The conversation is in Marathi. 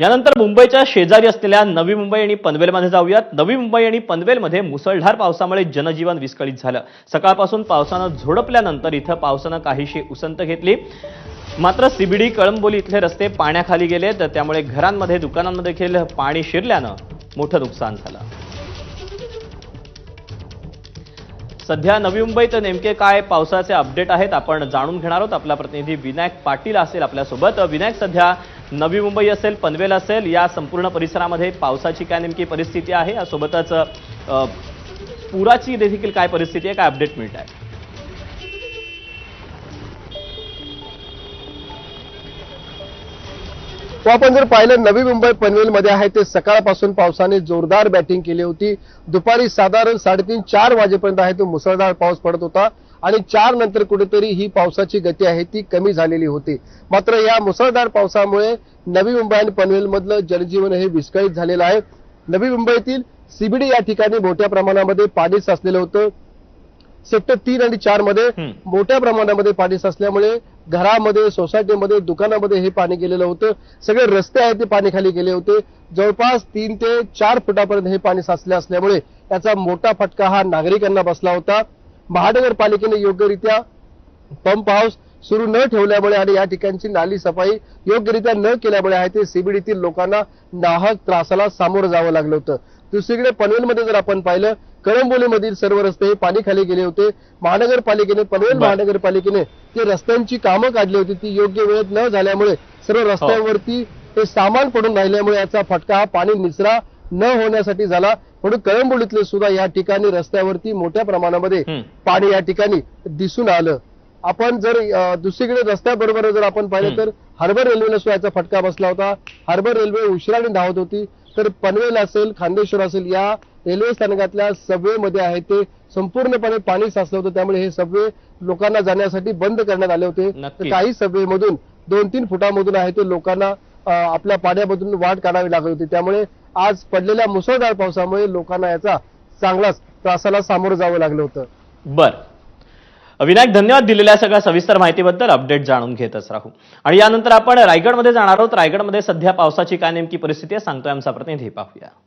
यानंतर मुंबईच्या शेजारी असलेल्या नवी मुंबई आणि पनवेलमध्ये जाऊयात। नवी मुंबई आणि पनवेलमध्ये मुसळधार पावसामुळे जनजीवन विस्कळीत झालं। सकाळपासून पावसानं झोडपल्यानंतर इथं पावसानं काहीशी उसंत घेतली। मात्र सीबीडी कळंबोली इथले रस्ते पाण्याखाली गेले, तर त्यामुळे घरांमध्ये दुकानांमध्ये देखील पाणी शिरल्यानं मोठं नुकसान झालं। सध्या नवी मुंबईत नेमके काय पावसाचे अपडेट आहेत आपण जाणून घेणार आहोत। आपला प्रतिनिधी विनायक पाटील असेल आपल्यासोबत। विनायक, सध्या नवी मुंबई असेल पनवेल असेल या संपूर्ण परिसरामध्ये पावसाची काय नेमकी परिस्थिती आहे, यासोबतच पुराची देखील काय परिस्थिती आहे, काय अपडेट मिळत आहे? तो आपण जर पाहिलं नवी मुंबई पनवेलमध्ये आहे ते सकाळपासून पावसाने जोरदार बॅटिंग केली होती। दुपारी साधारण 3:30-4 वाजेपर्यंत आहे तो मुसळधार पाऊस पडत होता आणि 4 नंतर कुठेतरी ही पावसाची गती आहे ती कमी झालेली होती। मात्र या मुसळधार पावसामुळे नवी मुंबई आणि पनवेलमधलं जनजीवन हे विस्कळीत झालेलं आहे। नवी मुंबईतील सीबीडी या ठिकाणी मोठ्या प्रमाणामध्ये पाणी साचलेलं होतं। सेक्टर 3 आणि 4 मध्ये मोठ्या प्रमाणामध्ये पाणी साचल्यामुळे घरामध्ये, सोसायटीमध्ये, दुकानामध्ये हे पाणी गेलेलं होतं। सगळे रस्ते आहेत ते पाणीखाली गेले होते। जवळपास 3 ते 4 फुटापर्यंत हे पाणी साचले असल्यामुळे त्याचा मोठा फटका हा नागरिकांना बसला होता। महानगरपालिकेने योग्यरित्या पंप हाऊस सुरू न ठेवल्यामुळे आणि या ठिकाणची नाली सफाई योग्यरित्या न केल्यामुळे आहे ते सीबीडीतील लोकांना नाहक त्रासाला सामोरं जावं लागलं होतं। दुसरीकडे पनवेलमध्ये जर आपण पाहिलं, कळंबोलीमधील सर्व रस्ते हे पाणीखाली गेले होते। महानगरपालिकेने, पनवेल महानगरपालिकेने ते रस्त्यांची कामं काढली होती, ती योग्य वेळेत न झाल्यामुळे सर्व रस्त्यांवरती हे सामान पडून राहिल्यामुळे याचा फटका हा पाणी निचरा न होण्यासाठी झाला। म्हणून कळंबोलीतले सुद्धा या ठिकाणी रस्त्यावरती मोठ्या प्रमाणामध्ये पाणी या ठिकाणी दिसून आलं। आपण जर दुसरीकडे रस्त्याबरोबर जर आपण पाहिलं तर हार्बर रेल्वेला सुद्धा याचा फटका बसला होता। हार्बर रेल्वे उशिराने धावत होती, तर पनवेल असेल, खांदेश्वर असेल या रेल्वे स्थानकातल्या सबवेमध्ये आहे ते संपूर्णपणे पाणी साचलं होतं। त्यामुळे हे सबवे लोकांना जाण्यासाठी बंद करण्यात आले होते। काही सबवेमधून 2-3 फुटामधून आहे ते लोकांना आपल्या पाण्यामधून वाट काढावी लागत होती। त्यामुळे आज पडलेल्या मुसळधार पावसामुळे लोकांना याचा चांगलाच त्रासाला सामोरं जावं लागलं होतं। बरं विनायक, धन्यवाद दिलेल्या सगळ्या सविस्तर माहितीबद्दल। अपडेट जाणून घेतच राहू। आणि यानंतर आपण रायगडमध्ये जाणार आहोत। रायगडमध्ये सध्या पावसाची काय नेमकी परिस्थिती आहे सांगतोय आमचा प्रतिनिधी, पाहूया।